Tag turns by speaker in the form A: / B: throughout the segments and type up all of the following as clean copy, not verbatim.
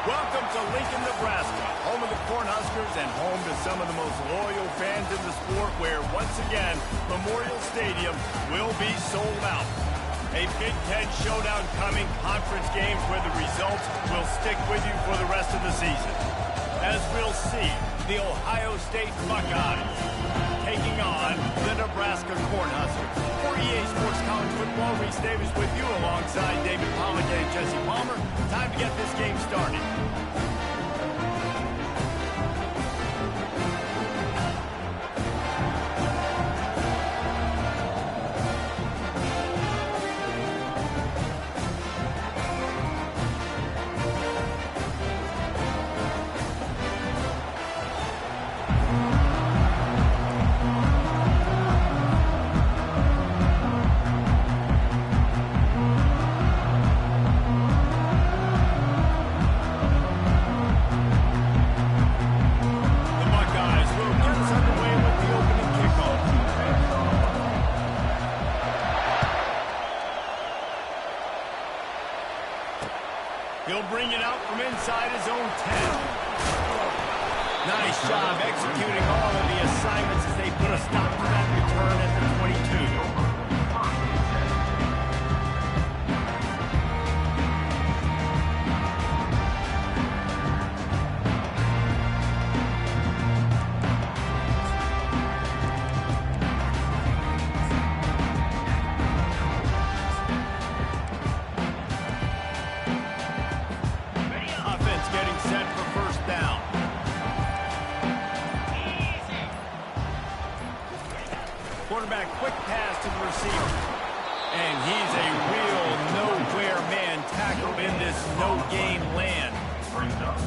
A: Welcome to Lincoln, Nebraska, home of the Cornhuskers and home to some of the most loyal fans in the sport where, once again, Memorial Stadium will be sold out. A Big Ten showdown coming, conference games where the results will stick with you for the rest of the season. As we'll see, the Ohio State Buckeyes taking on the Nebraska Cornhuskers. For EA Sports College Football, Reese Davis with you alongside David Pollack and Jesse Palmer. Time to get this game started. He'll bring it out from inside his own 10. Nice job executing all of the assignments as they put a stop to that return at the 22. Quarterback, quick pass to the receiver. And he's a real nowhere man tackled in this no-game land.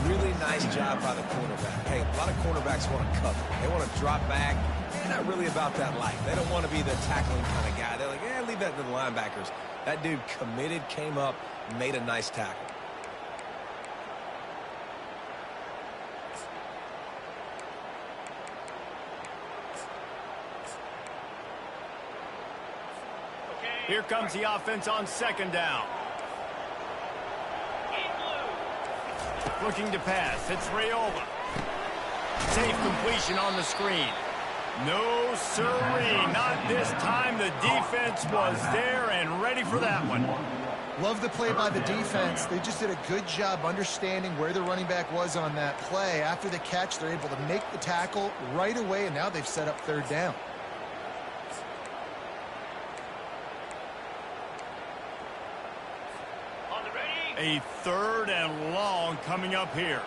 B: Really nice job by the quarterback. Hey, a lot of quarterbacks want to cover. They want to drop back. They're not really about that life. They don't want to be the tackling kind of guy. They're like, yeah, leave that to the linebackers. That dude committed, came up, made a nice tackle.
A: Here comes the offense on second down. Looking to pass. It's Rayola. Safe completion on the screen. No sirree. Not this time. The defense was there and ready for that one.
C: Love the play by the defense. They just did a good job understanding where the running back was on that play. After the catch, they're able to make the tackle right away, and now they've set up third down.
A: A third and long coming up here.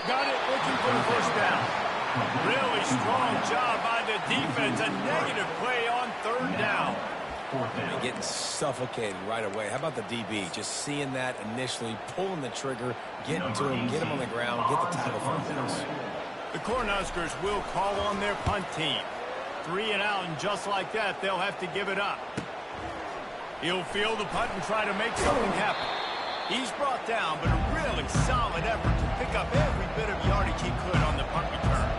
A: Got it, looking for the first down. Really strong job by the defense. A negative play on third down.
B: And getting suffocated right away. How about the DB? Just seeing that initially, pulling the trigger, getting to him, get him on the ground, get the tackle for him.
A: The Cornhuskers will call on their punt team. 3 and out, and just like that, they'll have to give it up. He'll field the punt and try to make something happen. He's brought down, but a really solid effort to pick up every bit of yardage he could on the punt return.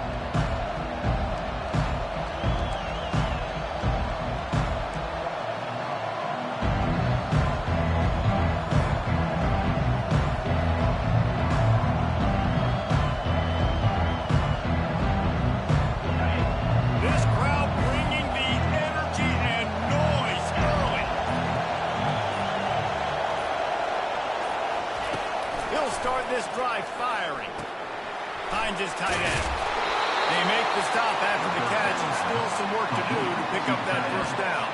A: Start this drive firing. Finds his tight end. They make the stop after the catch and still some work to do to pick up that first down.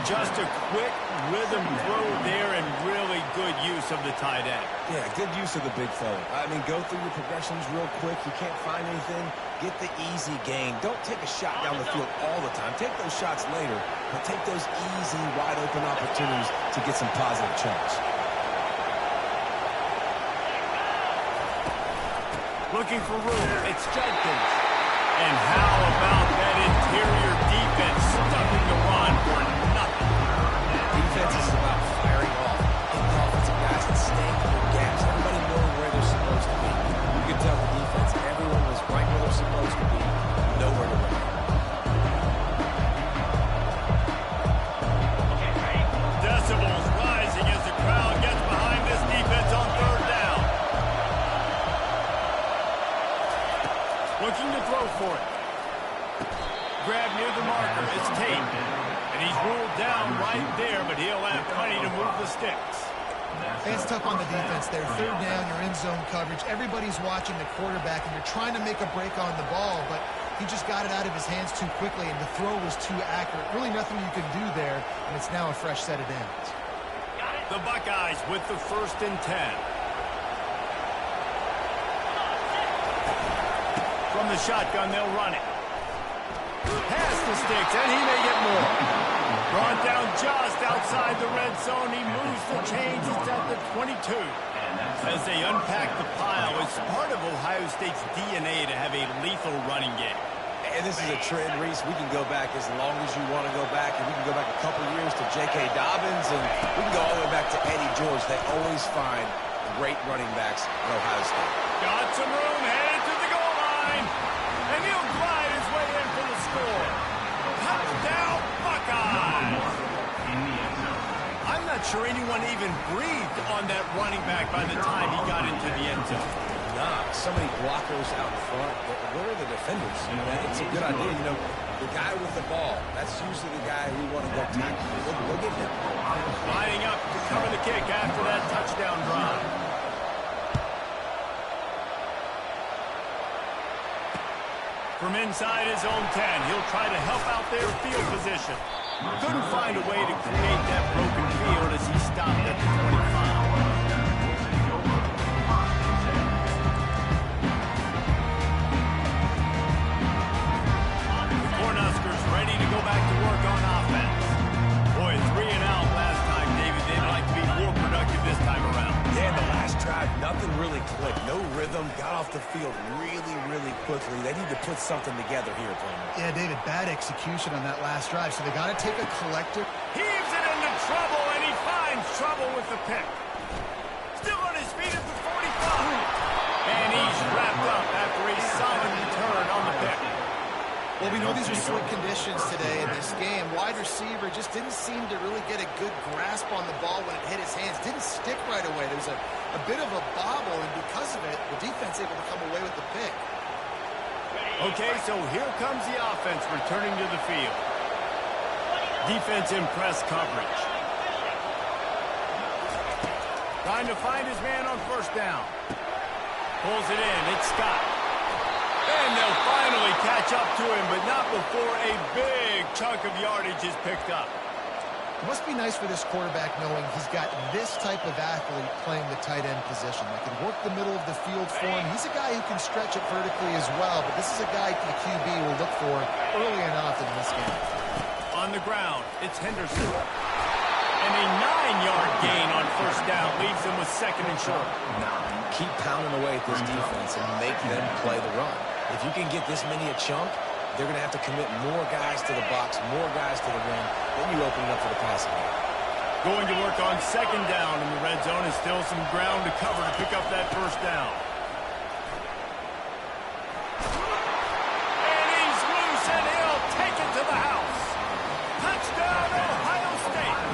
A: Just a quick rhythm throw there and really good use of the tight end.
B: Yeah, good use of the big fella. I mean, go through your progressions real quick. You can't find anything. Get the easy gain. Don't take a shot down the field all the time. Take those shots later, but take those easy, wide open opportunities to get some positive chunks.
A: Looking for room. It's Jenkins. And how about that interior defense stuffing the run for nothing?
B: Defense is about firing off. Getting the offensive guys and staying in their gaps. Everybody knowing where they're supposed to be. You can tell the defense, everyone was right where they're supposed to be. Nowhere to run.
A: Decibels rise looks tape. And he's ruled down right there, but he'll have plenty to move the sticks.
C: It's tough on the defense there. Third down, you're in zone coverage. Everybody's watching the quarterback, and you're trying to make a break on the ball, but he just got it out of his hands too quickly, and the throw was too accurate. Really nothing you can do there, and it's now a fresh set of downs.
A: The Buckeyes with the 1st and 10. From the shotgun, they'll run it. Pass the sticks, and he may get more. Brought down just outside the red zone. He moves the chains. It's at the 22. As they unpack the pile, it's part of Ohio State's DNA to have a lethal running game.
B: And this is a trend, Reese. We can go back as long as you want to go back, and we can go back a couple years to J.K. Dobbins, and we can go all the way back to Eddie George. They always find great running backs at Ohio State.
A: Got some room, headed to the goal line, and he'll glide his way in for the score. Touchdown, Buckeyes! I'm not sure anyone even breathed on that running back by the time he got into the end zone.
B: Nah, so many blockers out in front. Where are the defenders? It's a good idea. You know, the guy with the ball, that's usually the guy we want to go tackle. Go get him.
A: Lining up to cover the kick after that touchdown drive. From inside his own 10, he'll try to help out their field position. Couldn't find a way to create that broken field as he stopped at the 25. Ready to go back to work on offense. Boy, 3 and out last time, David. They'd like to be more productive this time around.
B: Yeah, the last drive, nothing really clicked. No rhythm. Got off the field really quickly. They need to put something together here, Palmer.
C: Yeah, David, bad execution on that last drive, so they got to take a collective.
A: Heaves it into trouble, and he finds trouble with the pick. Still on his feet at the 45. And he's wrapped up after a solid return on the pick.
C: Well, we know these are slick conditions today in this game. Wide receiver just didn't seem to really get a good grasp on the ball when it hit his hands. Didn't stick right away. There was a bit of a bobble, and because of it, the defense able to come away with the pick.
A: Okay, so here comes the offense returning to the field. Defense in press coverage. Trying to find his man on 1st down. Pulls it in. It's Scott. And they'll finally catch up to him, but not before a big chunk of yardage is picked up.
C: It must be nice for this quarterback knowing he's got this type of athlete playing the tight end position. That can work the middle of the field for him. He's a guy who can stretch it vertically as well, but this is a guy the QB will look for early and often in this game.
A: On the ground, it's Henderson. And a 9-yard gain on 1st down leaves them with 2nd and short.
B: Keep pounding away at this defense and make them play the run. If you can get this many a chunk, they're going to have to commit more guys to the box, more guys to the rim. Then you open it up for the passing game.
A: Going to work on 2nd down in the red zone, and still some ground to cover to pick up that 1st down. And he's loose, and he'll take it to the house. Touchdown, Ohio State.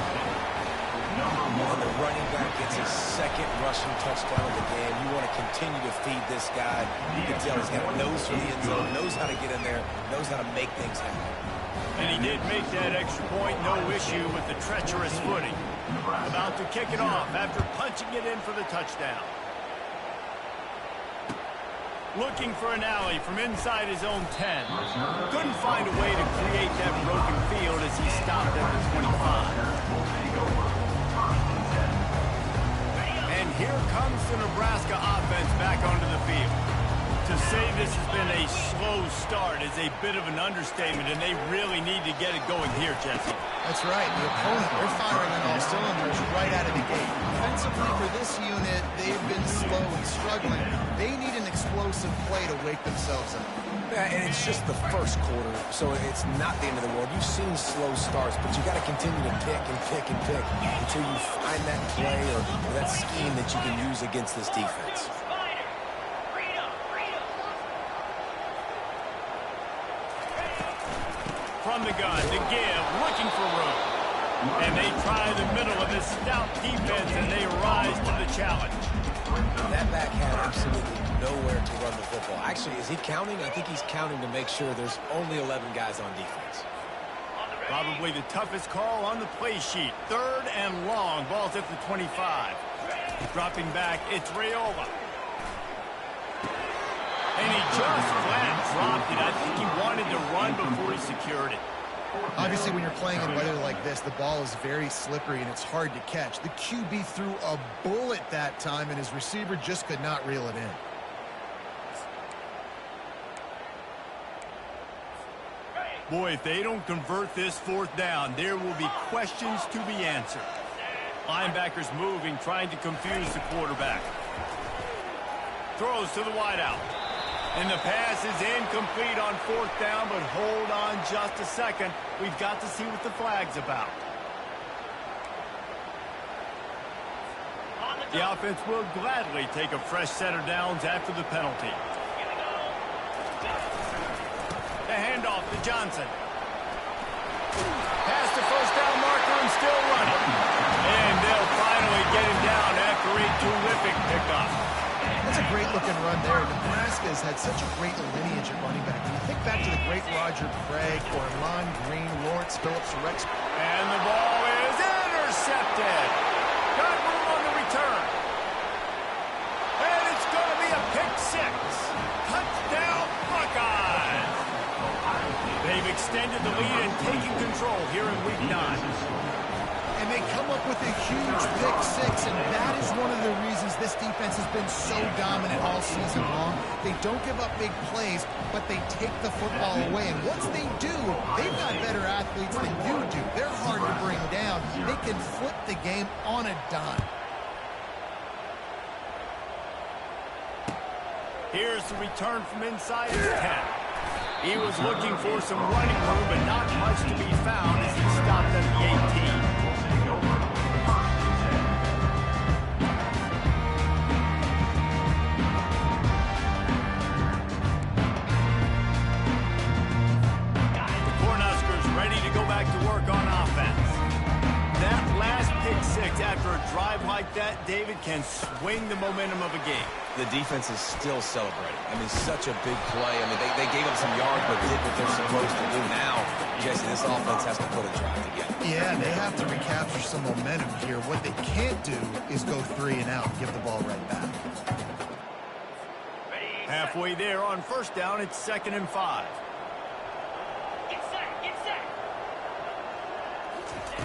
B: When the running back gets his 2nd rushing touchdown of the game, you want to continue to feed this guy. You can tell he's got a nose for the end zone, knows how to get in there, knows how to make things happen.
A: And he did make that extra point, no issue with the treacherous footing. About to kick it off after punching it in for the touchdown. Looking for an alley from inside his own 10. Couldn't find a way to create that broken field as he stopped at the 25. And here comes the Nebraska offense back onto the field. To say this has been a slow start is a bit of an understatement, and they really need to get it going here, Jesse.
C: That's right. The opponent, they're firing on all cylinders right out of the gate. Defensively for this unit, they've been slow and struggling. They need an explosive play to wake themselves up.
B: Yeah, and it's just the 1st quarter, so it's not the end of the world. You've seen slow starts, but you got to continue to pick and pick and pick until you find that play or that scheme that you can use against this defense.
A: From the gun, to give, looking for room. And they try the middle of this stout defense, and they rise to the challenge.
B: That back had absolutely nowhere to run the football. Actually, is he counting? I think he's counting to make sure there's only 11 guys on defense.
A: Probably the toughest call on the play sheet. 3rd and long. Ball's at the 25. Dropping back, it's Raiola. And he just flat dropped it. I think he wanted to run before he secured it.
C: Obviously, when you're playing in weather like this, the ball is very slippery and it's hard to catch. The QB threw a bullet that time, and his receiver just could not reel it in.
A: Boy, if they don't convert this 4th down, there will be questions to be answered. Linebackers moving, trying to confuse the quarterback. Throws to the wideout. And the pass is incomplete on 4th down, but hold on just a second. We've got to see what the flag's about. The offense will gladly take a fresh set of downs after the penalty. The handoff to Johnson. Past the 1st down marker and still running. And they'll finally get him down after a terrific pickup.
C: That's a great-looking run there. Nebraska has had such a great lineage at running back. When you think back to the great Roger Craig, Ormond Green, Lawrence Phillips, Rex.
A: And the ball is intercepted. Got room on the return. And it's going to be a pick 6. Touchdown, Buckeyes. They've extended the lead and taken control here in Week 9.
C: And they come up with a huge pick 6, and that is one of the reasons this defense has been so dominant all season long. They don't give up big plays, but they take the football away. And once they do, they've got better athletes than you do. They're hard to bring down. They can flip the game on a dime.
A: Here's the return from inside his 10. He was looking for some running room, but not much to be found as he stopped at the 18. After a drive like that, David can swing the momentum of a game.
B: The defense is still celebrating. I mean, such a big play. I mean, they gave up some yards, but did what they're supposed to do. Now, Jesse, this offense has to put a drive together.
C: Yeah, they have to recapture some momentum here. What they can't do is go 3 and out and give the ball right back.
A: Halfway there on 1st down, it's 2nd and 5.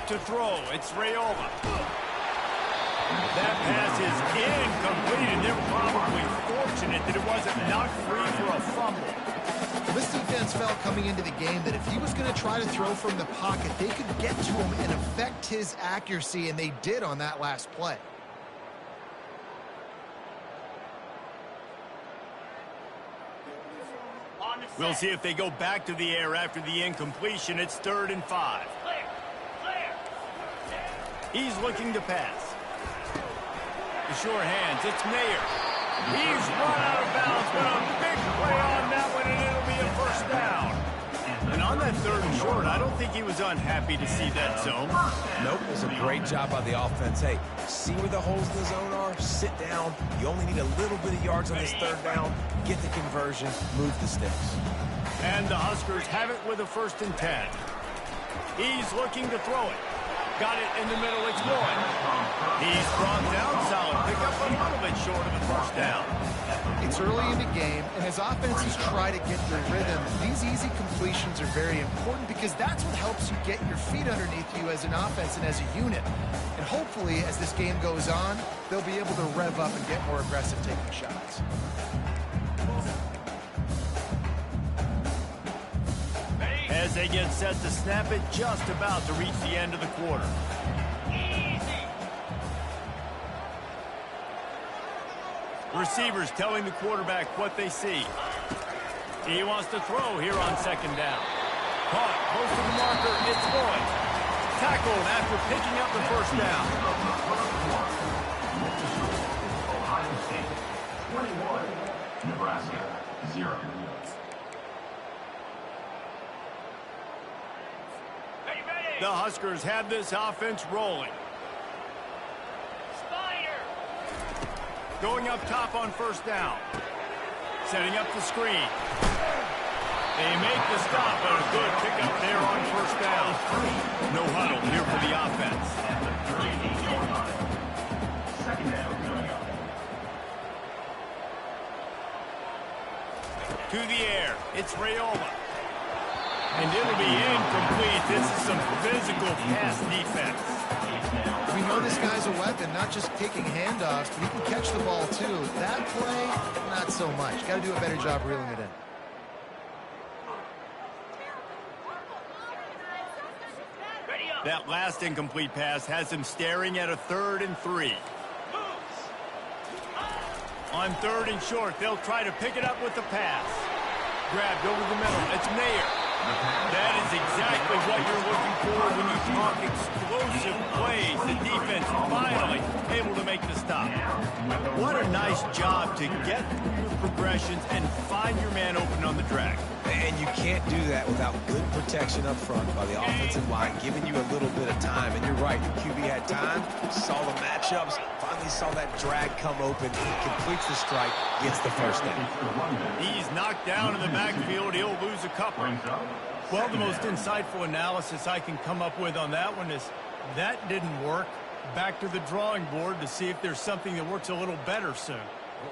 A: To throw, it's Raiola. That pass is incomplete, and they're probably fortunate that it wasn't knocked free for a fumble.
C: This defense felt coming into the game that if he was going to try to throw from the pocket, they could get to him and affect his accuracy, and they did on that last play.
A: We'll see if they go back to the air after the incompletion. It's 3rd and 5. He's looking to pass. The sure hands, it's Mayer. He's run out of bounds, but a big play on that one, and it'll be a 1st down. And on that 3rd and short, I don't think he was unhappy to see that zone.
B: Nope, it was a great job by the offense. Hey, see where the holes in the zone are? Sit down. You only need a little bit of yards on this 3rd down. Get the conversion, move the sticks.
A: And the Huskers have it with a 1st and 10. He's looking to throw it. Got it in the middle, it's one. He's brought down solid. Pick up a little bit short of the 1st down.
C: It's early in the game, and as offenses try to get their rhythm, these easy completions are very important because that's what helps you get your feet underneath you as an offense and as a unit. And hopefully, as this game goes on, they'll be able to rev up and get more aggressive taking shots.
A: As they get set to snap it, just about to reach the end of the quarter. Receivers telling the quarterback what they see. He wants to throw here on 2nd down. Caught close to the marker, it's Lloyd. Tackled after picking up the 1st down.
D: Ohio State 21, Nebraska 0.
A: The Huskers have this offense rolling. Going up top on 1st down. Setting up the screen. They make the stop, but a good pickup there on first down. No huddle here for the offense.
D: Second down coming up.
A: To the air, it's Rayola. And it'll be incomplete. This is some physical pass defense.
C: We know this guy's a weapon, not just taking handoffs, but he can catch the ball too. That play, not so much. Got to do a better job reeling it in.
A: That last incomplete pass has him staring at a 3rd and 3. On 3rd and short, they'll try to pick it up with the pass. Grabbed over the middle. It's Mayer. That is exactly what you're looking for when you talk explosive plays. The defense finally able to make the stop. What a nice job to get through your progressions and find your man open on the track.
B: And you can't do that without good protection up front by the offensive line, giving you a little bit of time. And you're right, the QB had time, saw the matchups, finally saw that drag come open, completes the strike, gets the first down.
A: He's knocked down in the backfield. He'll lose a couple. Well, the most insightful analysis I can come up with on that one is that didn't work. Back to the drawing board to see if there's something that works a little better soon.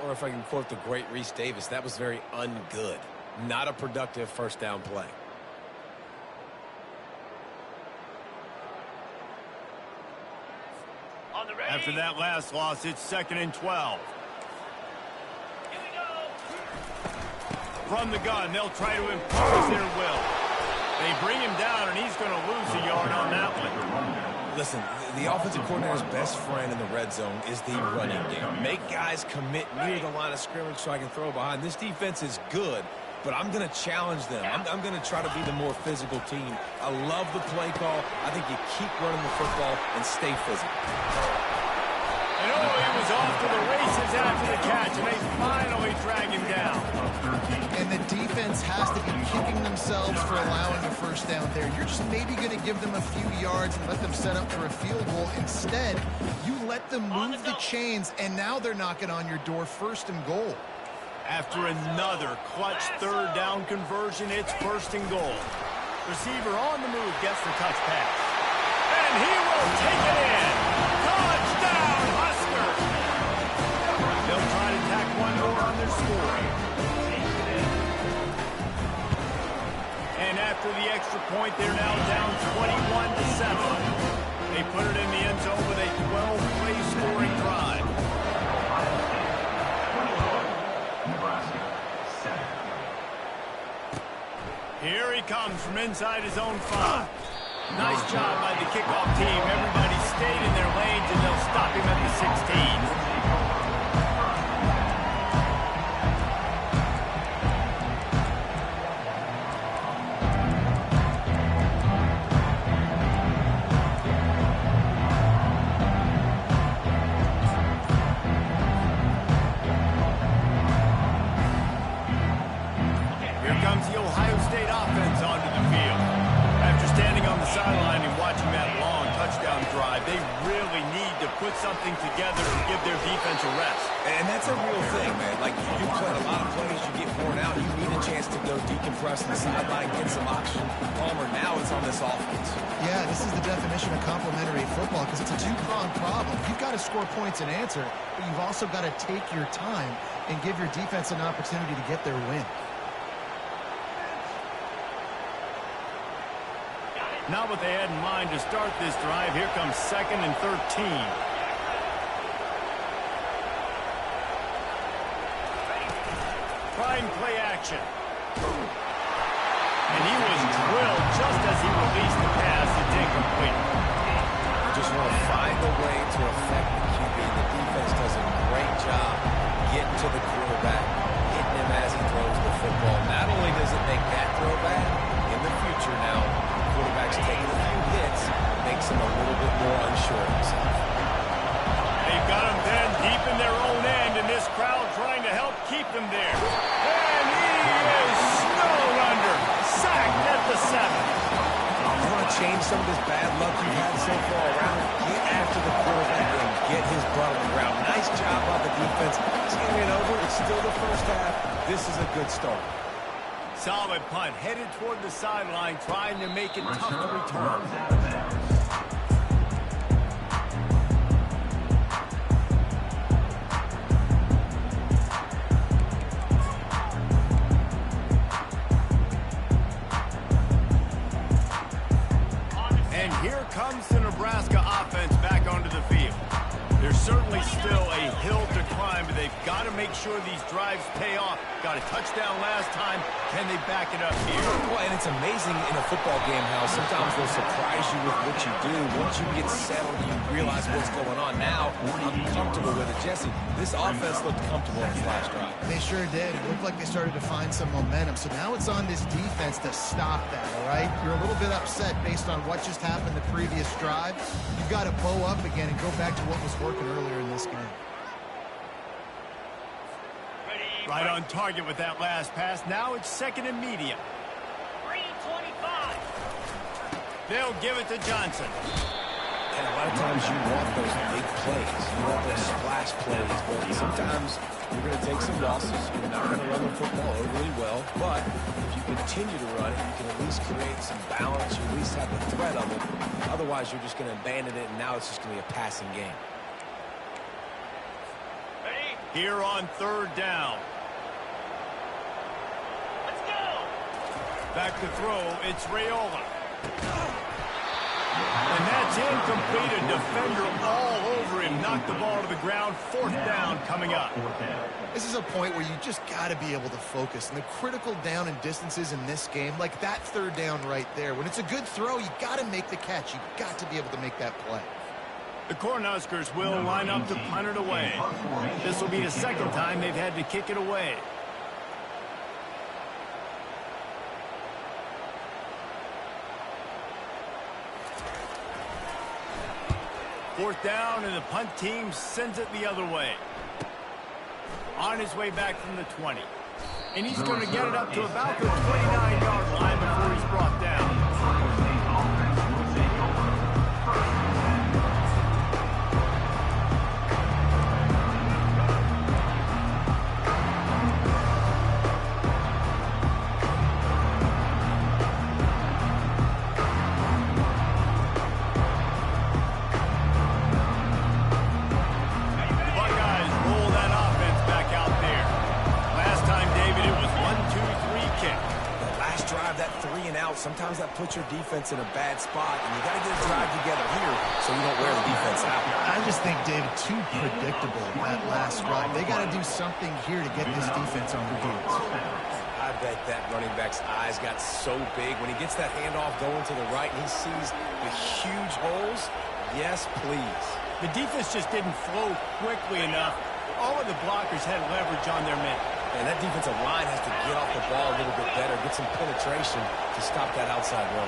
B: Or if I can quote the great Reese Davis, that was very ungood. Not a productive first down play.
A: After that last loss, it's 2nd and 12. From the gun, they'll try to impose their will. They bring him down, and he's going to lose a yard on that one.
B: Listen, the offensive coordinator's best friend in the red zone is the running game. Make guys commit near the line of scrimmage so I can throw behind. This defense is good, but I'm going to challenge them. I'm going to try to be the more physical team. I love the play call. I think you keep running the football and stay physical.
A: And he was off to the races after the catch, and they finally drag him down.
C: And the defense has to be kicking themselves for allowing the first down there. You're just maybe going to give them a few yards and let them set up for a field goal. Instead, you let them move the chains, and now they're knocking on your door, 1st and goal.
A: After another clutch 3rd down conversion, it's 1st and goal. Receiver on the move gets the touch pass. And he will take it in. Touchdown, Huskers! They'll try to tack one more on their score. And after the extra point, they're now down 21-7. They put it in the end zone with a 12-play scoring drive. Here he comes from inside his own 5. Nice job by the kickoff team. Everybody stayed in their lanes, and they'll stop him at the 16. Here comes the Ohio State offense onto the field. After standing on the sideline and watching that long touchdown drive, they really need to put something together to give their defense a rest.
B: And that's a real thing, man. Like, you play a lot of plays, you get worn out, you need a chance to go decompress on the sideline, get some oxygen. Palmer, now it's on this offense.
C: Yeah, this is the definition of complementary football because it's a two-pronged problem. You've got to score points and answer, but you've also got to take your time and give your defense an opportunity to get their win.
A: Not what they had in mind to start this drive. Here comes 2nd and 13. Trying play action. And he was drilled just as he released the pass. It's incomplete.
B: Just want to find a way to affect the QB. The defense does a great job getting to the quarterback, hitting him as he throws the football. Not only does it make that throw bad, in the future now, quarterback's taking a few hits, makes him a little bit more unsure of himself.
A: They've got him then deep in their own end, and this crowd trying to help keep them there. And he is snowed under, sacked at the 7.
B: You want to change some of this bad luck you've had so far around? Get after the quarterback and get his butt on the ground. Nice job by the defense. This game ain't over. It's still the first half. This is a good start.
A: Solid punt, headed toward the sideline, trying to make it tough to return. And here comes the Nebraska offense back onto the field. There's certainly still a hill to climb, but they've got to make sure these drives pay off. Got a touchdown last time. Can they back it up here?
B: Well, and it's amazing in a football game how sometimes they'll surprise you with what you do. Once you get settled, you realize what's going on. Now, I'm comfortable with it. Jesse, this offense looked comfortable in this last drive.
C: They sure did. It looked like they started to find some momentum. So now it's on this defense to stop that, all right? You're a little bit upset based on what just happened the previous drive. You've got to bow up again and go back to what was working earlier in this game.
A: Right on target with that last pass. Now it's second and medium.
E: 3:25.
A: They'll give it to Johnson.
B: And a lot of times you want those big plays. You want those splash plays. But sometimes you're going to take some losses. You're not going to run the football overly well. But if you continue to run it, you can at least create some balance. You at least have the threat of it. Otherwise, you're just going to abandon it, and now it's just going to be a passing game.
A: Here on third down.
E: Let's go.
A: Back to throw, it's Raiola. And that's incomplete. A defender all over him. Knocked the ball to the ground. Fourth down coming up.
C: This is a point where you just got to be able to focus. And the critical down and distances in this game, like that third down right there, when it's a good throw, you got to make the catch. You got to be able to make that play.
A: The Cornhuskers will line up to punt it away. This will be the second time they've had to kick it away. Fourth down, and the punt team sends it the other way. On his way back from the 20. And he's going to get it up to about the 29-yard line before he's brought down.
B: Sometimes that puts your defense in a bad spot, and you got to get a drive together here so you don't wear the defense out.
C: I just think, David, too predictable that last drive. They got to do something here to get this defense on their heels.
B: I bet that running back's eyes got so big when he gets that handoff going to the right and he sees the huge holes. Yes, please.
A: The defense just didn't flow quickly enough. All of the blockers had leverage on their men.
B: And that defensive line has to get off the ball a little bit better, get some penetration to stop that outside run.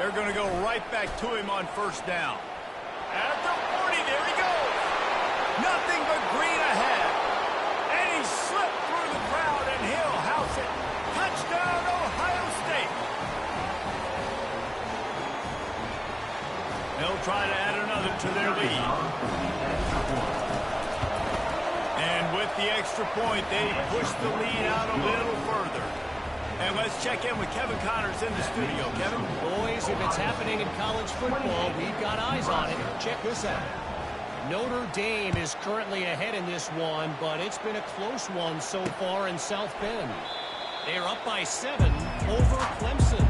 A: They're going to go right back to him on first down. At the 40, there he goes. Nothing but green ahead. And he slipped through the crowd, and he'll house it. Touchdown, Ohio State. They'll try to add another to their lead. And with the extra point, they push the lead out a little further. And let's check in with Kevin Connors in the studio. Kevin?
F: Boys, if it's happening in college football, we've got eyes on it. Check this out. Notre Dame is currently ahead in this one, but it's been a close one so far in South Bend. They're up by 7 over Clemson.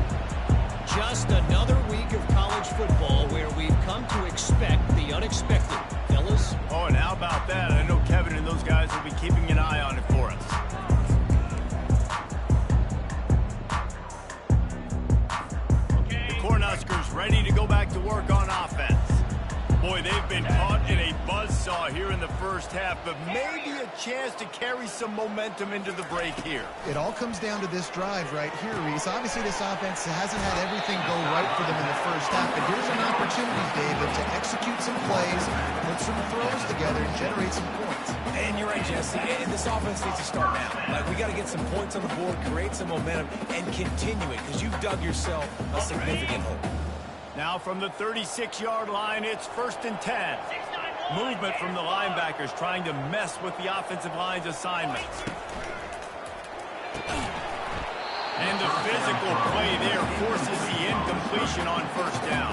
F: Just another week of college football where we've come to expect the unexpected. Fellas?
A: Oh, and how about that? I know Kevin and those guys will be keeping an eye on it for us. Okay. The Cornhuskers ready to go back to work on offense. Boy, they've been caught in a buzzsaw here in the first half, but maybe a chance to carry some momentum into the break here.
C: It all comes down to this drive right here, Reese. Obviously, this offense hasn't had everything go right for them in the first half, but here's an opportunity, David, to execute some plays, put some throws together, and generate some points.
B: And you're right, Jesse. And this offense needs to start now. Like, we got to get some points on the board, create some momentum, and continue it, because you've dug yourself a significant hole.
A: Now from the 36-yard line, it's 1st and 10.
E: 6-9-1.
A: Movement from the linebackers trying to mess with the offensive line's assignment. And the physical play there forces the incompletion on first down.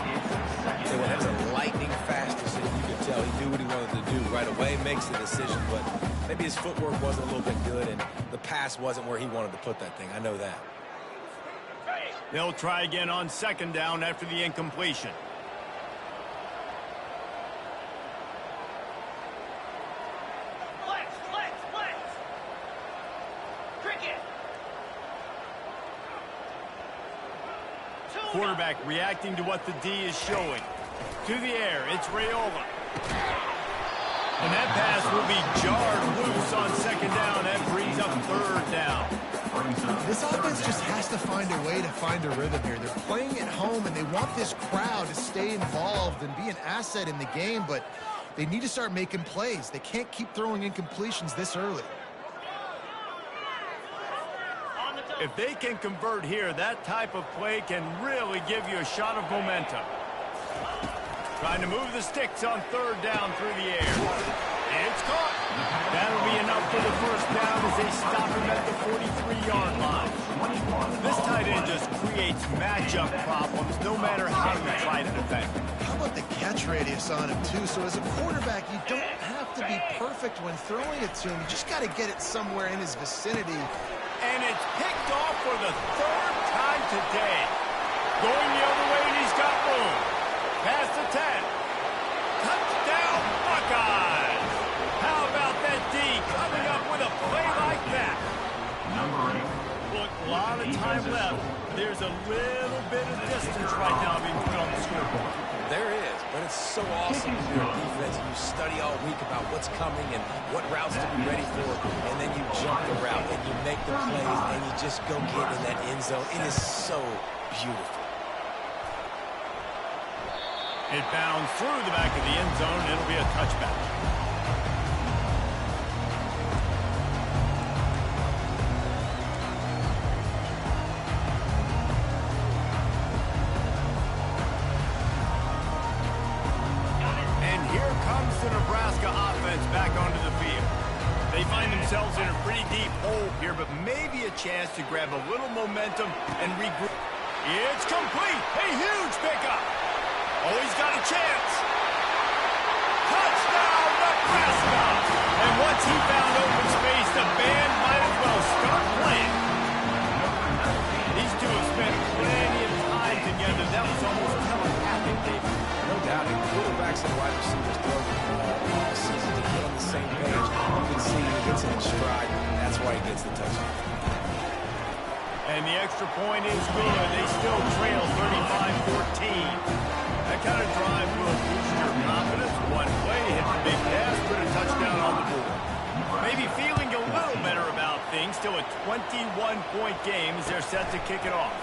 B: So that's a lightning-fast decision. You could tell he knew what he wanted to do right away, makes the decision, but maybe his footwork wasn't a little bit good, and the pass wasn't where he wanted to put that thing. I know that.
A: They'll try again on second down after the incompletion. Quarterback reacting to what the D is showing. To the air, it's Raiola. And that pass will be jarred loose on second down. That brings up third down.
C: This offense just has to find a way to find a rhythm here. They're playing at home, and they want this crowd to stay involved and be an asset in the game, but they need to start making plays. They can't keep throwing incompletions this early.
A: If they can convert here, that type of play can really give you a shot of momentum. Trying to move the sticks on third down through the air. It's caught. That'll be enough for the first down as they stop him at the 43-yard line. This tight end just creates matchup problems no matter how you try to defend.
C: How about the catch radius on him, too? So as a quarterback, you don't have to be perfect when throwing it to him. You just got to get it somewhere in his vicinity.
A: And it's picked off for the third time today. Going the other way, and he's got room. Past the 10. Touchdown, Buckeyes. How about that D coming up with a play like that? Look, a lot of time left. There's a little bit of distance right now being put on the scoreboard.
B: There is, but it's so awesome when you're a defense and you study all week about what's coming and what routes to be ready for, and then you jump the route and you make the plays and you just go get in that end zone. It is so beautiful.
A: It bounds through the back of the end zone, and it'll be a touchback. The Nebraska offense back onto the field. They find themselves in a pretty deep hole here, but maybe a chance to grab a little momentum and regroup. It's complete. A huge pickup. Oh, he's got a chance. Touchdown, Nebraska. And once he found open space, the band might as well start playing. These two have spent plenty of time together. That was almost telepathic, David.
B: No doubt. And quarterbacks and wide receivers throw the ball all season to get on the same page. You can see he gets it in stride. That's why he gets the touchdown.
A: And the extra point is good. They still trail 35-14. That kind of drive will boost your confidence. One play, hit the big pass, put a touchdown on the board. Maybe feeling a little better about things. Still a 21-point game as they're set to kick it off.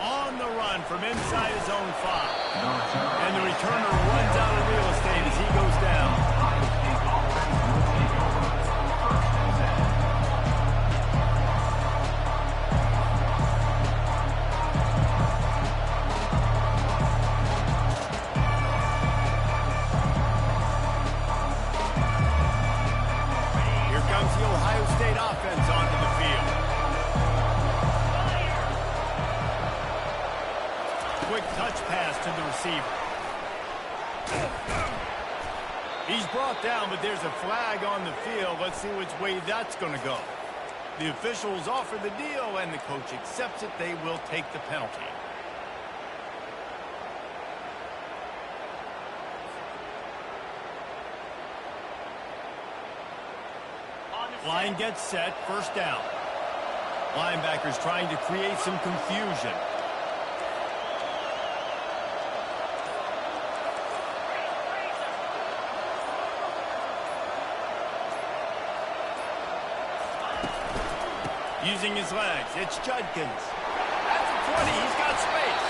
A: On the run from inside his own 5. And the returner runs out of real estate as he goes down. Here comes the Ohio State offense onto the field. Quick touch pass to the receiver. He's brought down, but there's a flag on the field. Let's see which way that's going to go. The officials offer the deal, and the coach accepts it. They will take the penalty. Line gets set, first down. Linebackers trying to create some confusion. Using his legs, it's Judkins. At the 20, he's got space.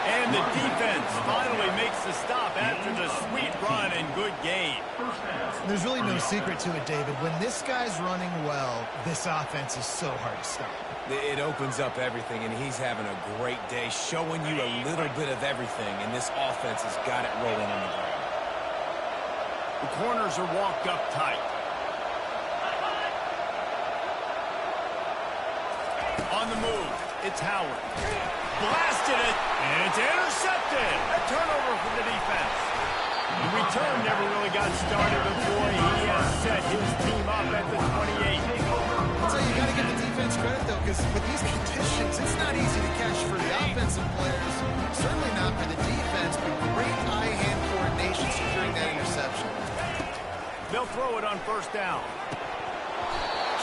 A: And the defense finally makes the stop after the sweet run and good game.
C: There's really no secret to it, David. When this guy's running well, this offense is so hard to stop.
B: It opens up everything, and he's having a great day, showing you a little bit of everything, and this offense has got it rolling on the ground.
A: The corners are walked up tight. On the move, it's Howard. Blasted it, and it's intercepted. A turnover for the defense. The return never really got started, but boy, he has set his team up at the 28.
C: So you got to give the defense credit, though, because with these conditions, it's not easy to catch for the offensive players. Certainly not for the defense, but great eye-hand coordination securing that interception.
A: They'll throw it on first down.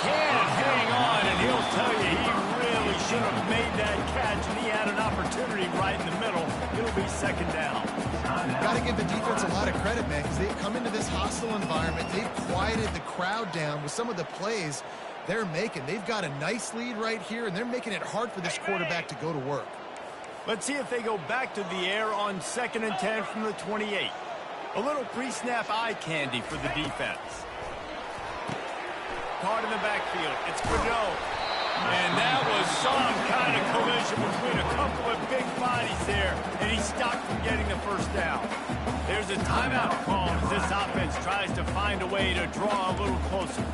A: Can't hang on, and he'll tell you he really should have made that catch, and he had an opportunity right in the middle. It'll be second down.
C: Got to give the defense a lot of credit, man, because they've come into this hostile environment. They've quieted the crowd down with some of the plays they're making. They've got a nice lead right here, and they're making it hard for this quarterback to go to work.
A: Let's see if they go back to the air on 2nd and 10 from the 28. A little pre-snap eye candy for the defense. Caught in the backfield. It's Godot. And that was some kind of collision between a couple of big bodies there, and he stopped from getting the first down. There's a timeout call as this offense tries to find a way to draw a little closer.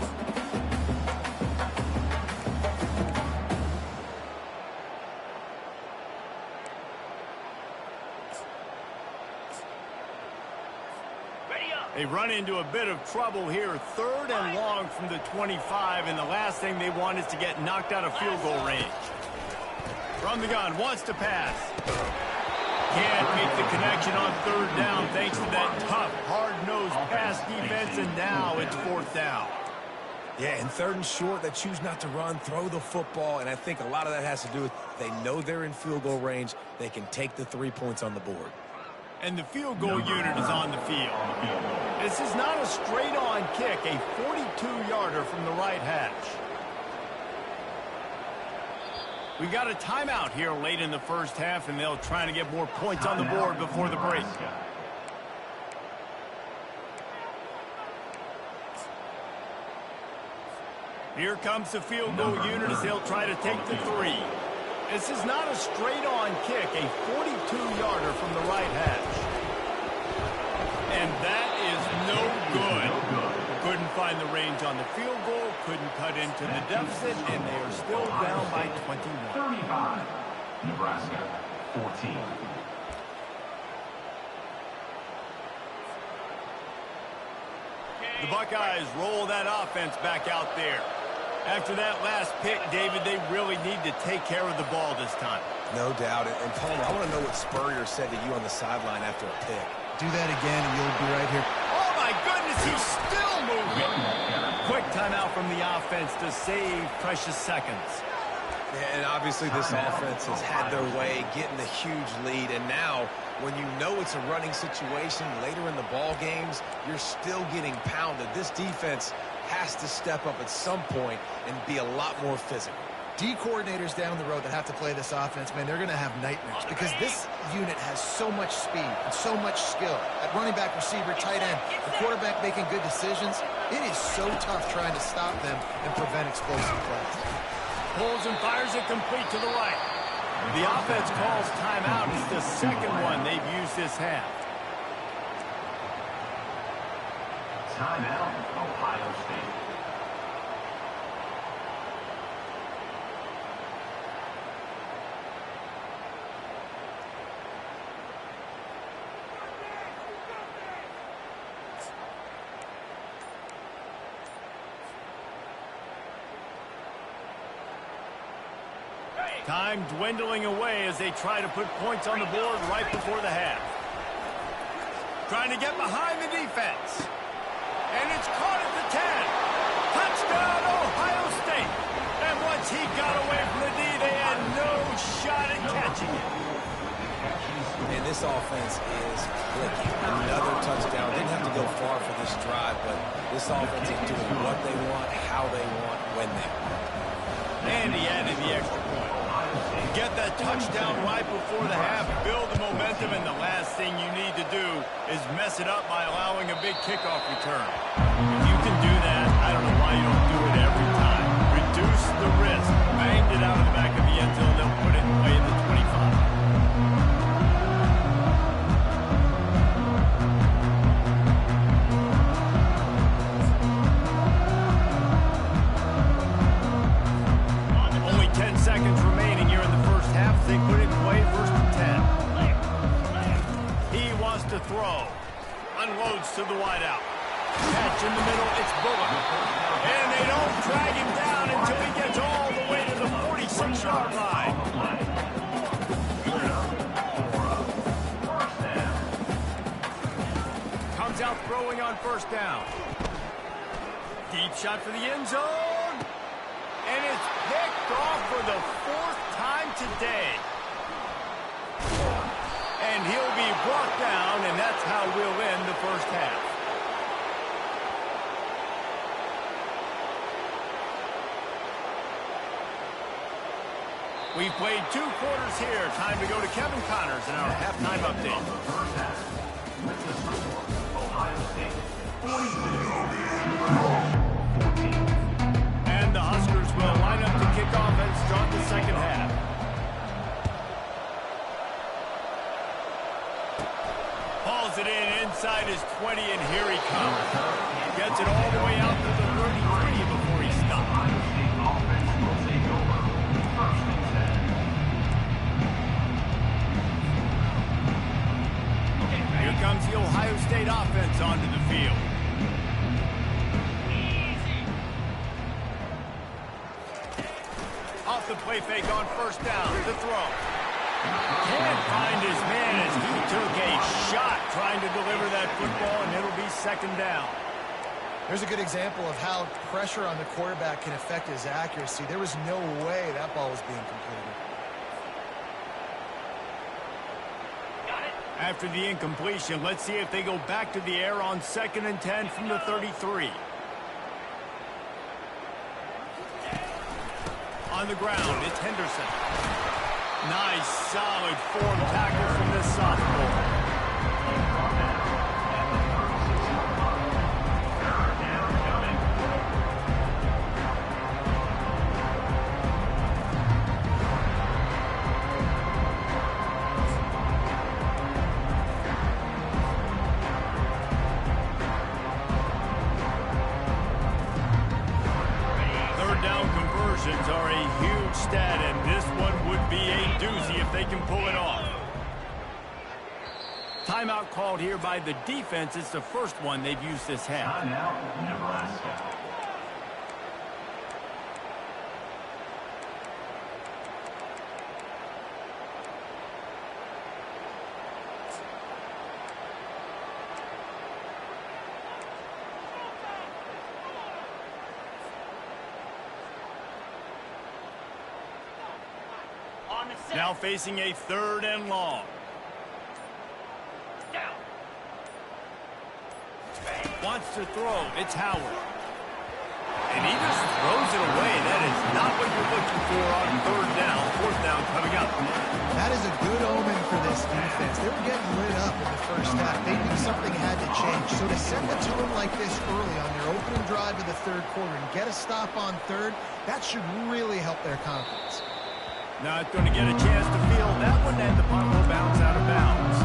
A: They run into a bit of trouble here. 3rd and long from the 25, and the last thing they want is to get knocked out of field goal range. From the gun, wants to pass. Can't make the connection on 3rd down thanks to that tough, hard-nosed pass defense, and now it's 4th down.
B: Yeah, and 3rd and short, they choose not to run, throw the football, and I think a lot of that has to do with they know they're in field goal range. They can take the 3 points on the board.
A: And the field goal unit is on the field. This is not a straight-on kick, a 42-yarder from the right hash. We got a timeout here late in the first half, and they'll try to get more points on the board before the break. Here comes the field goal unit as they'll try to take the 3. This is not a straight-on kick, a 42-yarder from the right hash. And that is no good. Couldn't find the range on the field goal, couldn't cut into the deficit, and they are still down by 21.
D: 35, Nebraska, 14.
A: The Buckeyes roll that offense back out there. After that last pick, David, they really need to take care of the ball this time.
B: No doubt. And Palmer, I want to know what Spurrier said to you on the sideline after a pick.
C: Do that again, and you'll be right here.
A: Oh, my goodness, he's still moving. Quick timeout from the offense to save precious seconds.
B: Yeah, and obviously this offense has had their way, getting the huge lead. And now, when you know it's a running situation later in the ball games, you're still getting pounded. This defense has to step up at some point and be a lot more physical.
C: D coordinators down the road that have to play this offense, man, they're going to have nightmares because this unit has so much speed and so much skill. At running back, receiver, tight end, the quarterback making good decisions. It is so tough trying to stop them and prevent explosive plays.
A: Pulls and fires it complete to the right. The offense calls timeout. It's the second one they've used this half.
D: Timeout, Ohio State.
A: Time dwindling away as they try to put points on the board right before the half. Trying to get behind the defense. And it's caught at the 10. Touchdown, Ohio State. And once he got away from the D, they had no shot at catching it.
B: And this offense is clicking. Another touchdown. Didn't have to go far for this drive, but this offense is doing what they want, how they want, when they want.
A: And he added the extra point. Get that touchdown right before the half, build the momentum, and the last thing you need to do is mess it up by allowing a big kickoff return. If you can do that, I don't know why you don't do it every time. Reduce the risk. Banged it out of the back of the end zone. They'll put it away at the 25. throw. Unloads to the wideout. Catch in the middle, it's Bullock. And they don't drag him down until he gets all the way to the 46-yard line. Comes out throwing on first down. Deep shot for the end zone. And it's picked off for the 4th time today. And he'll be brought down, and that's how we'll end the first half. We've played 2 quarters here. Time to go to Kevin Connors in our halftime update. And the Huskers will line up to kick off and start the second half. Hauls it in inside his 20, and here he comes. Gets it all the way out to the 33 before he stops. Here comes the Ohio State offense onto the field. Off the play fake on first down. The throw. Can't find his man as he took a shot trying to deliver that football, and it'll be second down.
C: There's a good example of how pressure on the quarterback can affect his accuracy. There was no way that ball was being completed.
A: After the incompletion, let's see if they go back to the air on 2nd and 10 from the 33. On the ground, it's Henderson. Nice, solid form tackle from this sophomore. Are a huge stat, and this one would be a doozy if they can pull it off. Timeout called here by the defense. It's the first one they've used this half.
D: Timeout, Nebraska.
A: Now facing a 3rd and long. Wants to throw. It's Howard. And he just throws it away. That is not what you're looking for on 3rd down. 4th down coming up.
C: That is a good omen for this defense. They were getting lit up in the first half. They knew something had to change. So to send it to them like this early on their opening drive of the 3rd quarter and get a stop on 3rd, that should really help their confidence.
A: Not going to get a chance to field that one, and the punt will bounce out of bounds.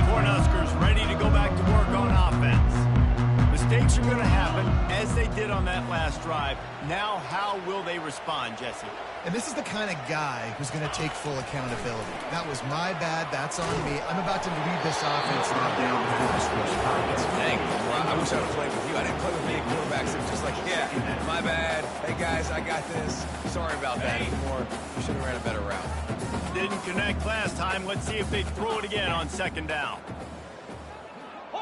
A: Cornhuskers ready to go back to work on offense. Mistakes are going to happen, as they did on that last drive. Now, how will they respond, Jesse?
C: And this is the kind of guy who's going to take full accountability. That was my bad. That's on me. I'm about to lead this offense now down before this first offense.
B: Dang, well, I wish I would play with you. I didn't play with many quarterbacks that were just like, yeah, my bad. Hey, guys, I got this. Sorry about that anymore. You should have ran a better route.
A: Didn't connect last time. Let's see if they throw it again on 2nd down.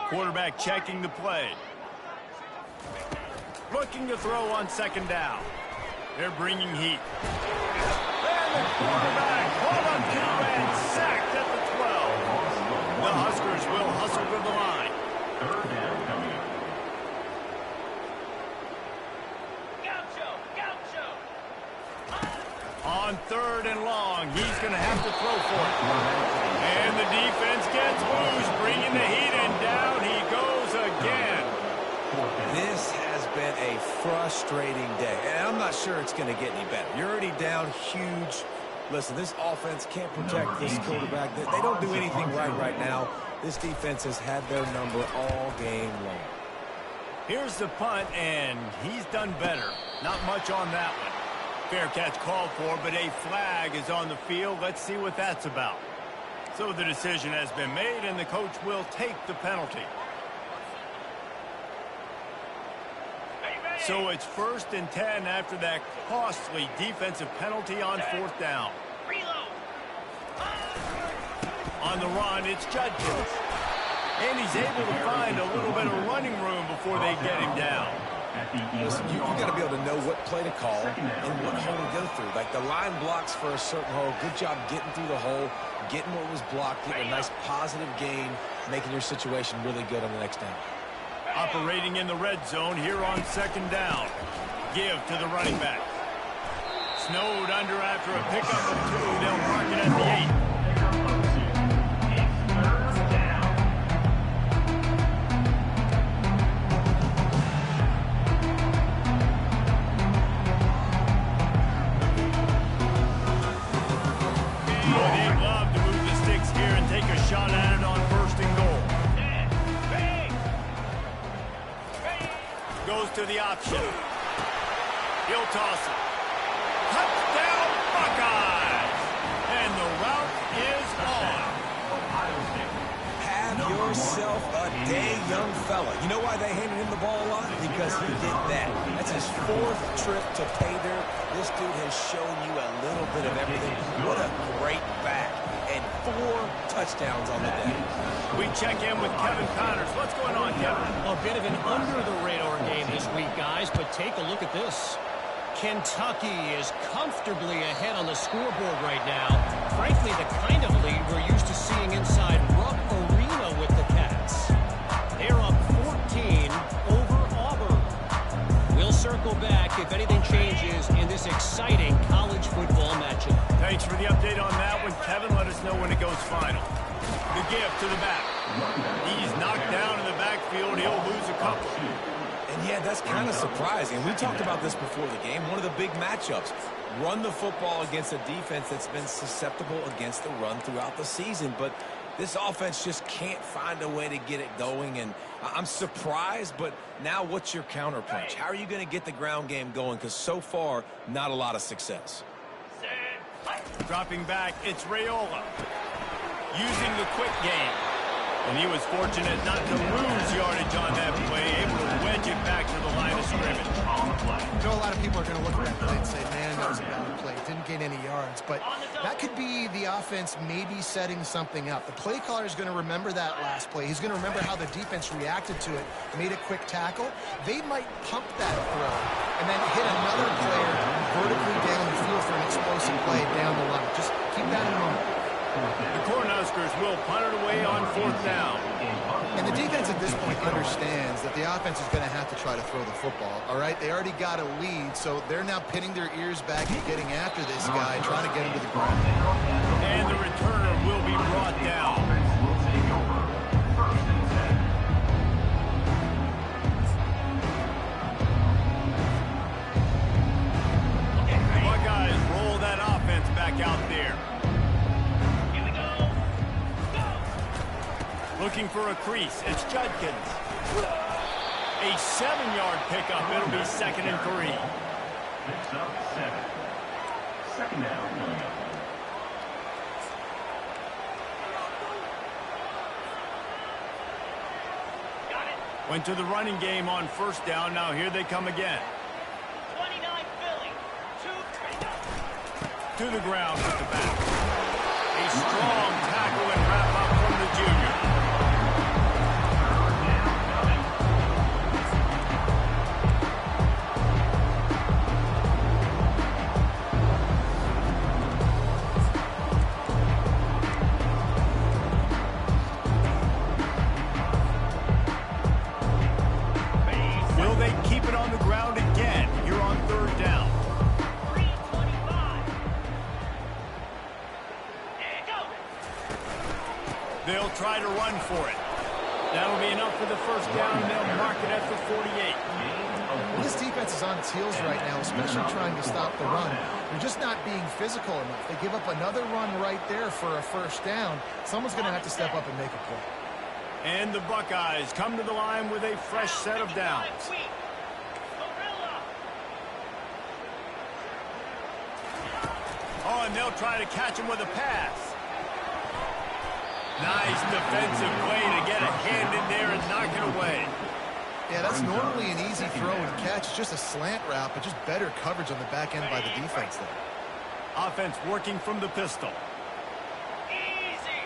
A: Quarterback checking the play. Looking to throw on 2nd down. They're bringing heat. And the quarterback caught on 2 and sacked at the 12. The Huskers will hustle to the line.
D: 3rd down coming up.
A: On 3rd and long, he's going to have to throw for it. And the defense gets loose, bringing the heat, and down he goes again.
B: This has been a frustrating day, and I'm not sure it's going to get any better. You're already down huge. Listen, this offense can't protect this quarterback. They don't do anything right now. This defense has had their number all game long.
A: Here's the punt, and he's done better. Not much on that one. Fair catch called for, but a flag is on the field. Let's see what that's about. So the decision has been made, and the coach will take the penalty. So it's 1st and 10 after that costly defensive penalty on 4th down. On the run, it's Judkins. And he's able to find a little bit of running room before they get him down.
B: Listen, you got to be able to know what play to call and what hole to go through. Like the line blocks for a certain hole. Good job getting through the hole, getting what was blocked, getting a nice positive gain, making your situation really good on the next down.
A: Operating in the red zone here on 2nd down. Give to the running back. Snowed under after a pickup of 2. They'll mark it at the 8. Shot at it on 1st and goal. Goes to the option. He'll toss it. Touchdown, Buckeyes! And the route is on.
B: Have yourself a day, young fella. You know why they handed him the ball a lot? Because he did that. That's his 4th trip to pay dirt. This dude has shown you a little bit of everything. What a great back. And 4 touchdowns on the day.
A: We check in with Kevin Connors. What's going on, Kevin?
F: A bit of an under-the-radar game this week, guys, but take a look at this. Kentucky is comfortably ahead on the scoreboard right now. Frankly, the kind of lead we're used to seeing inside Rupp Arena with the Cats. They're up 14 over Auburn. We'll circle back if anything changes in this exciting college football matchup.
A: Thanks for the update on that one, Kevin. Let us know when it goes final. The give to the back. He's knocked down in the backfield. He'll lose a couple.
B: And yeah, that's kind of surprising. We talked about this before the game. One of the big matchups. Run the football against a defense that's been susceptible against the run throughout the season. But this offense just can't find a way to get it going. And I'm surprised, but now what's your counterpunch? How are you going to get the ground game going? Because so far, not a lot of success.
A: Dropping back, it's Raiola. Using the quick game. And he was fortunate not to lose yardage on that play, able to wedge it back to the line of scrimmage.
C: You know, a lot of people are going to look at that play and say, man, that was a bad play. Didn't gain any yards. But that could be the offense maybe setting something up. The play caller is going to remember that last play. He's going to remember how the defense reacted to it, made a quick tackle. They might pump that throw and then hit another player vertically down the field for an explosive play down the line. Just keep that in mind.
A: The Cornhuskers will punt it away on 4th down.
C: And the defense at this point understands that the offense is going to have to try to throw the football, all right? They already got a lead, so they're now pinning their ears back and getting after this guy, trying to get him to the ground.
A: And the returner will be brought down. Buckeyes roll that offense back out there. Looking for a crease. It's Judkins. A 7-yard pickup. It'll be 2nd and 3.
D: Picks up 7. 2nd down coming up.
A: Went to the running game on 1st down. Now here they come again.
E: 29 Philly. 2-3.
A: To the ground with the back. A strong tackle and wrap up from the junior. Will they keep it on the ground again here on 3rd down?
E: 3:25. And go.
A: They'll try to run for it. That'll be enough for the 1st down, and they'll mark it at the 48.
C: Well, this defense is on its heels right now, especially trying to stop the run. They're just not being physical enough. They give up another run right there for a 1st down. Someone's going to have to step up and make a play.
A: And the Buckeyes come to the line with a fresh set of downs. and they'll try to catch him with a pass. Nice defensive play to get a hand in there and knock it away.
C: Yeah, that's normally an easy throw and catch. It's just a slant route, but just better coverage on the back end by the defense there.
A: Offense working from the pistol.
E: Easy.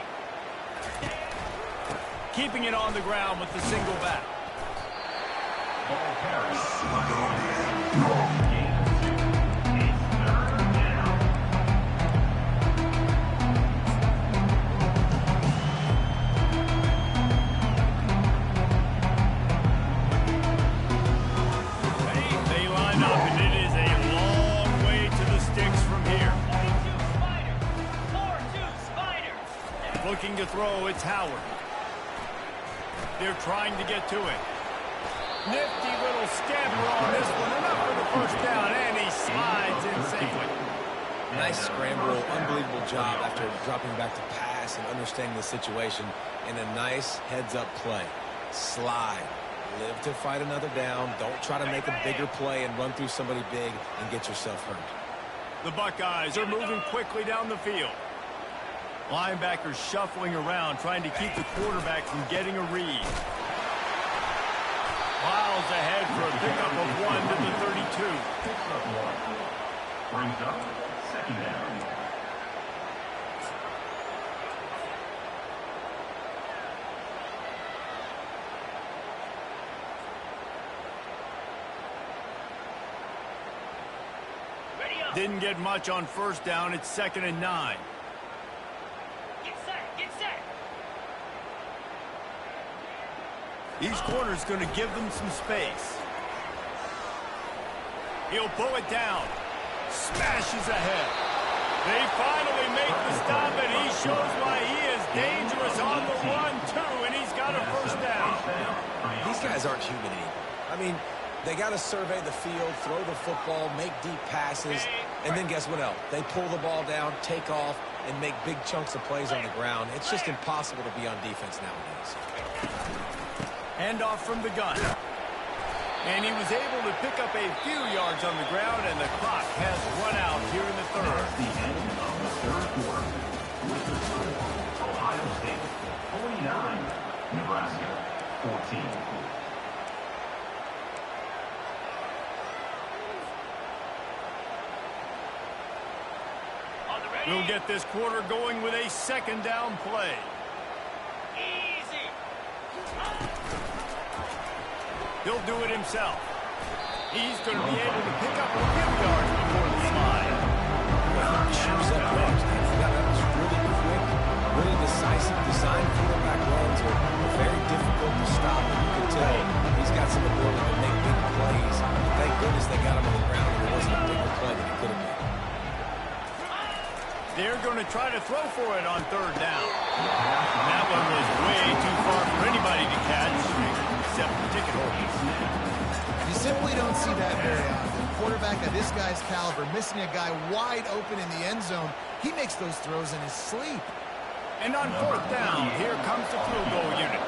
A: Keeping it on the ground with the single back.
D: Ball carries by the game. It's third down.
A: They line up, and it is a long way to the sticks from here.
E: 42 Spider. 4-2 Spider.
A: Looking to throw, it's Howard. They're trying to get to it. Nifty little scamper on this one. Enough for the first down, and he slides in safely.
B: Nice scramble, unbelievable job after dropping back to pass and understanding the situation, and a nice heads-up play. Slide. Live to fight another down. Don't try to make a bigger play and run through somebody big and get yourself hurt.
A: The Buckeyes are moving quickly down the field. Linebackers shuffling around, trying to keep the quarterback from getting a read. Miles ahead for a pickup of 1 to the 32.
D: Picks up 1. Brings up second down.
E: Ready up.
A: Didn't get much on first down. It's 2nd and 9.
E: Get set. Get set.
A: These corners going to give them some space. He'll pull it down. Smashes ahead. They finally make the stop, and he shows why he is dangerous on the run, too, and he's got a first down.
B: These guys aren't human anymore. I mean, they got to survey the field, throw the football, make deep passes, and then guess what else? They pull the ball down, take off, and make big chunks of plays on the ground. It's just impossible to be on defense nowadays.
A: Handoff from the gun. And he was able to pick up a few yards on the ground, and the clock has run out here in the third.
D: That's the end of the third quarter. With the score, Ohio State 49, Nebraska 14.
E: On the ready.
A: We'll get this quarter going with a second down play.
E: Easy.
A: He'll do it himself. He's going to be able to pick up a few yards before the slide.
B: Shoots up runs. That was really quick, really decisive. Design quarterback runs are very difficult to stop. And you can tell he's got some ability to make big plays. Thank goodness they got him on the ground and it wasn't a bigger play than it could have been.
A: They're going to try to throw for it on third down. That one was way too far for anybody to catch, except for ticket holders.
C: You simply don't see that very often. A quarterback of this guy's caliber missing a guy wide open in the end zone. He makes those throws in his sleep.
A: And on fourth down, here comes the field goal unit.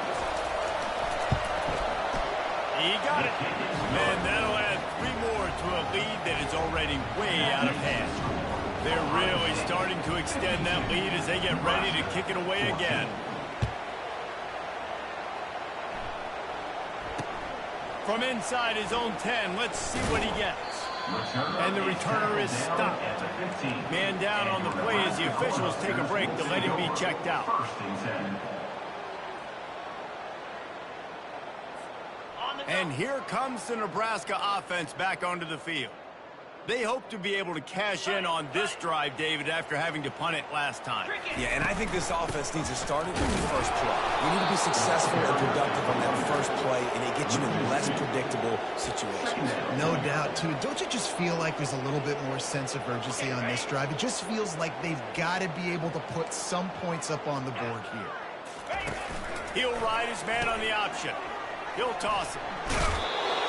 A: He got it. And that'll add 3 more to a lead that is already way out of hand. They're really starting to extend that lead as they get ready to kick it away again. From inside his own 10, let's see what he gets. And the returner is stopped. Man down on the play as the officials take a break to let him be checked out. And here comes the Nebraska offense back onto the field. They hope to be able to cash in on this drive, David, after having to punt it last time.
B: Yeah, and I think this offense needs to start it with the first play. You need to be successful and productive on that first play, and it gets you in less predictable situations.
C: No doubt, too. Don't you just feel like there's a little bit more sense of urgency on this drive? It just feels like they've got to be able to put some points up on the board here.
A: He'll ride his man on the option. He'll toss it.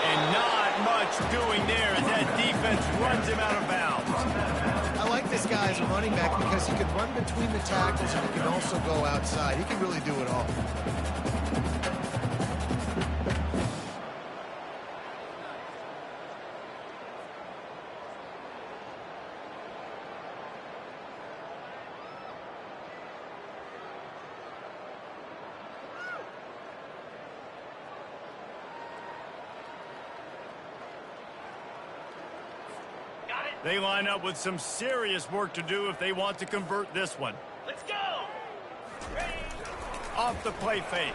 A: And not much doing there as that defense runs him out of bounds.
C: I like this guy as a running back because he can run between the tackles and he can also go outside. He can really do it all.
A: They line up with some serious work to do if they want to convert this one.
E: Let's go. Ready.
A: Off the play fake.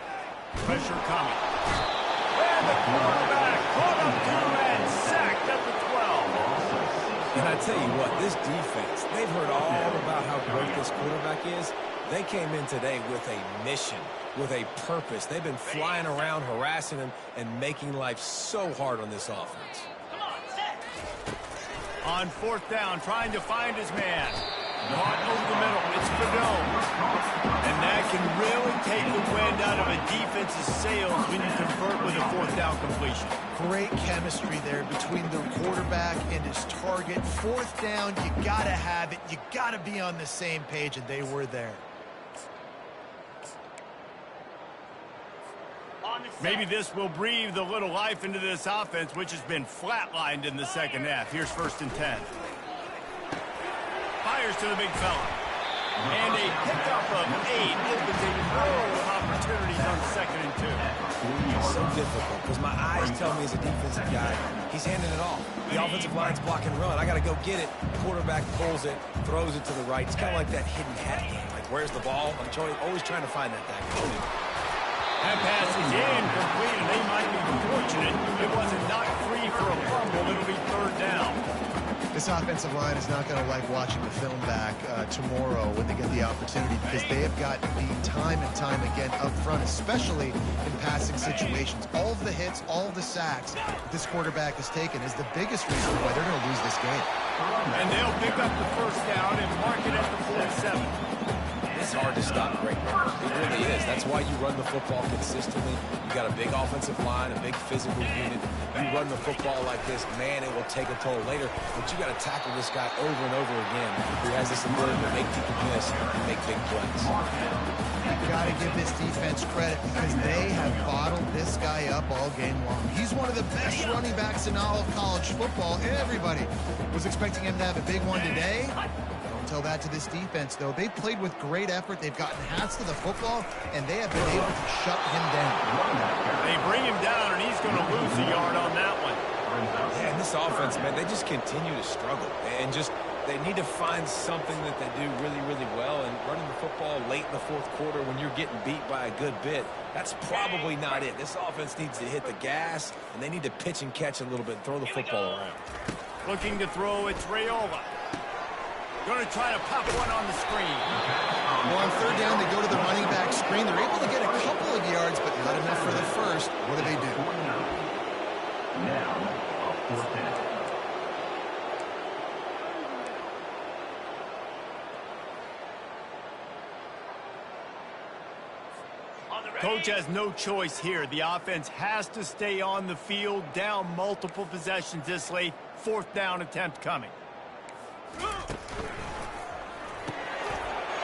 A: Pressure coming. And the quarterback caught up to and sacked at the 12.
B: And I tell you what, this defense, they've heard all about how great this quarterback is. They came in today with a mission, with a purpose. They've been flying around, harassing him, and making life so hard on this offense.
E: Come on, set.
A: On fourth down, trying to find his man. Caught over the middle. It's Fidel. And that can really take the wind out of a defense's sails when you convert with a fourth down completion.
C: Great chemistry there between the quarterback and his target. Fourth down, you got to have it. You got to be on the same page, and they were there.
A: Maybe this will breathe a little life into this offense, which has been flatlined in the second half. Here's 1st and 10. Fires to the big fella. And a pickup of 8 opens a world of opportunities on 2nd and 2.
B: It's so difficult because my eyes tell me as a defensive guy, he's handing it off. The offensive line's block and run. I got to go get it. Quarterback pulls it, throws it to the right. It's kind of like that hidden hat game. Like, where's the ball? I'm always trying to find that guy.
A: That pass is incomplete, and they might be fortunate it wasn't knocked free for a fumble. It'll be 3rd down.
C: This offensive line is not going to like watching the film back tomorrow when they get the opportunity, because they have got beat time and time again up front, especially in passing situations. All of the hits, all of the sacks this quarterback has taken is the biggest reason why they're going to lose this game.
A: And they'll pick up the 1st down and mark it at the 47.
B: It's hard to stop great runners. It really is. That's why you run the football consistently. You got a big offensive line, a big physical unit. You run the football like this, man, it will take a toll later. But you got to tackle this guy over and over again, who has this ability to make people miss and make big plays.
C: You've got to give this defense credit because they have bottled this guy up all game long. He's one of the best running backs in all of college football. Everybody was expecting him to have a big one today. Tell that to this defense, though. They've played with great effort. They've gotten hats to the football, and they have been able to shut him down.
A: They bring him down, and he's going to lose a yard on that one.
B: Yeah, and this offense, man, they just continue to struggle. And they need to find something that they do really, really well. And running the football late in the 4th quarter when you're getting beat by a good bit, that's probably not it. This offense needs to hit the gas, and they need to pitch and catch a little bit and throw the football around.
A: Looking to throw, it's Raiola. Going to try to pop one on the screen.
C: Well, on 3rd down, they go to the running back screen. They're able to get a couple of yards, but not enough for the first. What do they do?
D: Now, a 4th down.
A: Coach has no choice here. The offense has to stay on the field, down multiple possessions this late. 4th down attempt coming.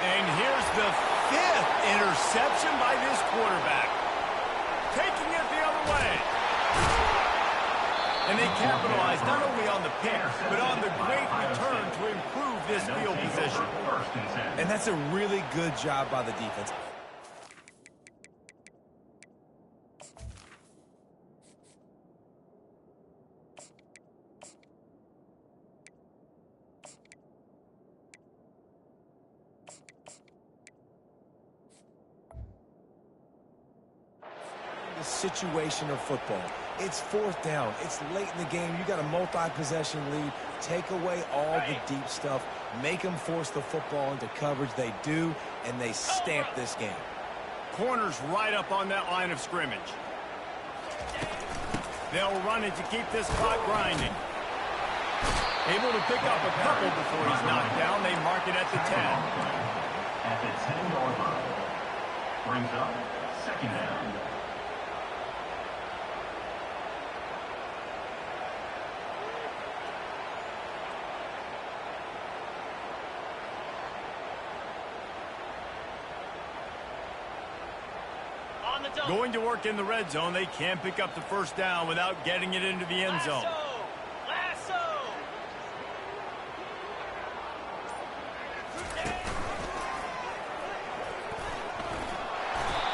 A: And here's the 5th interception by this quarterback. Taking it the other way. And they capitalize not only on the pick, but on the great return to improve this field position.
B: And that's a really good job by the defense. Situation of football. It's 4th down. It's late in the game. You got a multi-possession lead. Take away all the deep stuff. Make them force the football into coverage. They do, and they stamp this game.
A: Corners right up on that line of scrimmage. They'll run it to keep this clock grinding. Able to pick up a couple before he's knocked down. They mark it at the 10.
D: At the 10-yard line. Brings up 2nd down.
A: Going to work in the red zone. They can't pick up the 1st down without getting it into the end zone.
E: Lasso!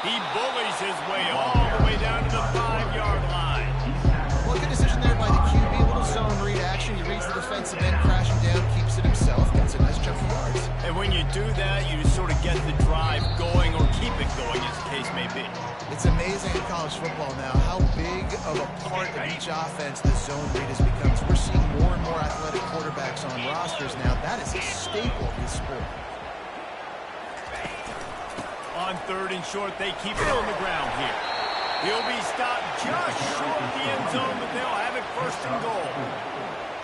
A: He bullies his way all the way down to the 5-yard line.
C: Well, good decision there by the QB. A little zone read action. He reads the defensive end crashing down.
A: And when you do that, you just sort of get the drive going or keep it going, as the case may be.
C: It's amazing in college football now how big of a part of each offense the zone read has become. We're seeing more and more athletic quarterbacks on rosters now. That is a staple of this sport.
A: On 3rd and short, they keep it on the ground here. He'll be stopped just short of the end zone, but they'll have it 1st and goal.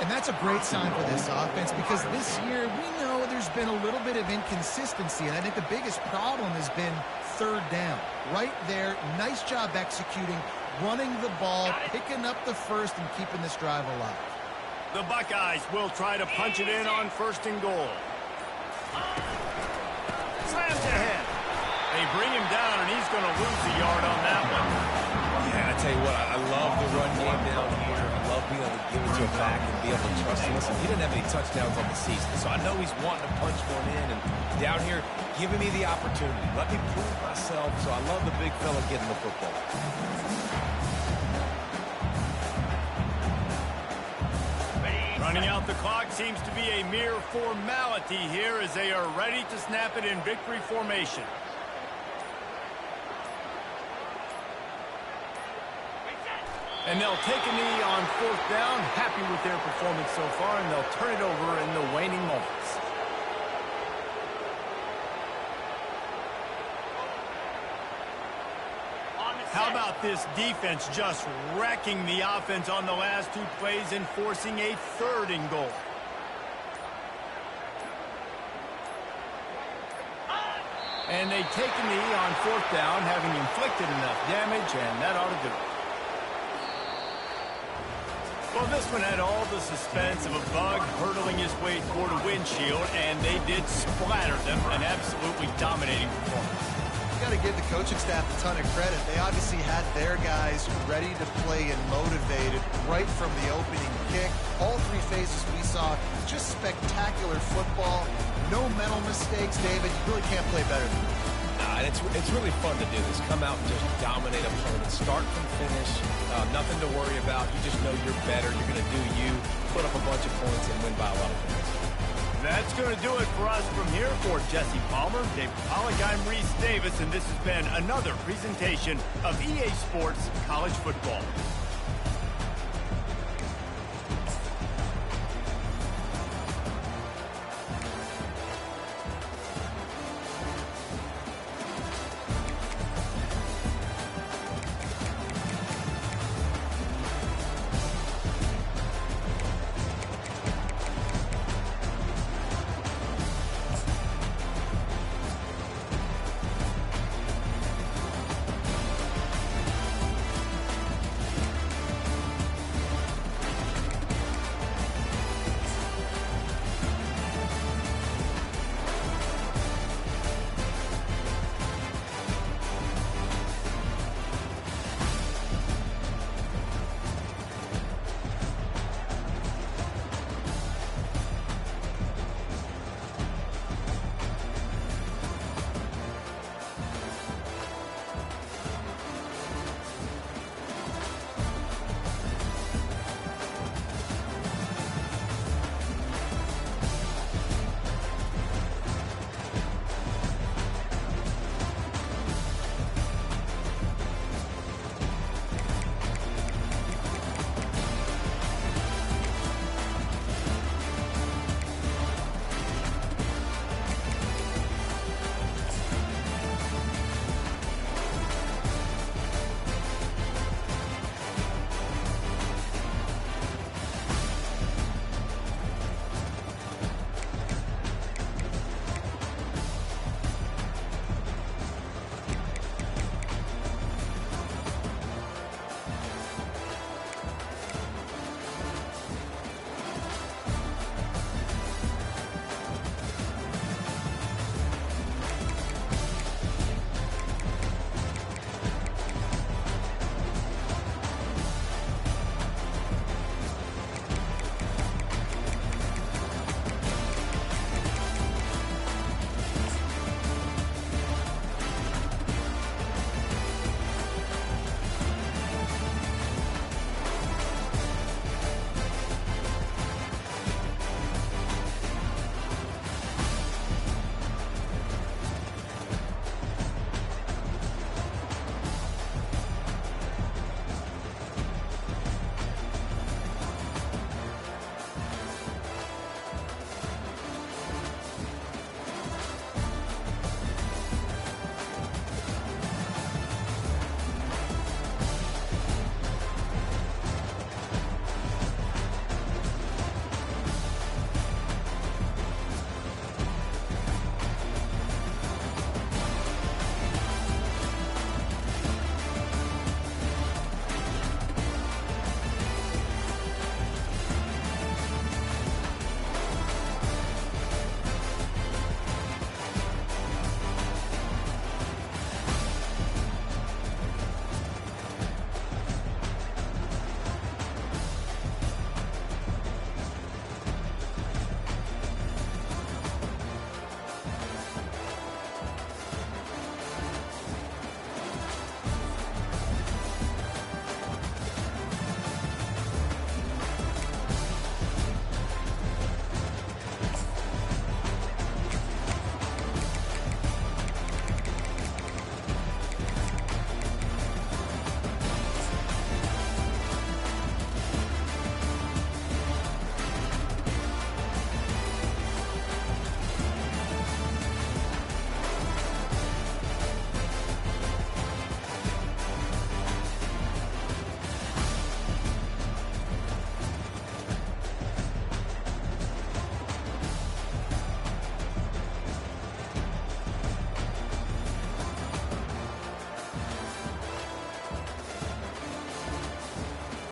C: And that's a great sign for this offense because this year we know there's been a little bit of inconsistency, and I think the biggest problem has been 3rd down. Right there, nice job executing, running the ball, picking up the 1st, and keeping this drive alive.
A: The Buckeyes will try to punch it in on 1st and goal. Slams ahead. They bring him down, and he's going to lose a yard on that one.
B: Yeah, I tell you what, I love the run game down here. I love being able to give it to him back and be able to trust him. Listen, he didn't have any touchdowns on the season, so I know he's wanting to punch one in. And down here, giving me the opportunity. Let me prove myself, so I love the big fella getting the football.
A: Running out the clock seems to be a mere formality here as they are ready to snap it in victory formation. And they'll take a knee on 4th down, happy with their performance so far, and they'll turn it over in the waning moments. How about this defense just wrecking the offense on the last 2 plays and forcing a 3rd and goal? And they take a knee on 4th down, having inflicted enough damage, and that ought to do it. Well, this one had all the suspense of a bug hurtling his way toward a windshield, and they did splatter them, an absolutely dominating performance.
C: Got to give the coaching staff a ton of credit. They obviously had their guys ready to play and motivated right from the opening kick. All 3 phases we saw, just spectacular football. No mental mistakes, David. You really can't play better than this.
B: And it's really fun to do this. Come out and just dominate opponents. Start from finish. Nothing to worry about. You just know you're better. You're going to do you. Put up a bunch of points and win by a lot of points.
A: That's going to do it for us from here. For Jesse Palmer, David Pollack, I'm Reese Davis, and this has been another presentation of EA Sports College Football.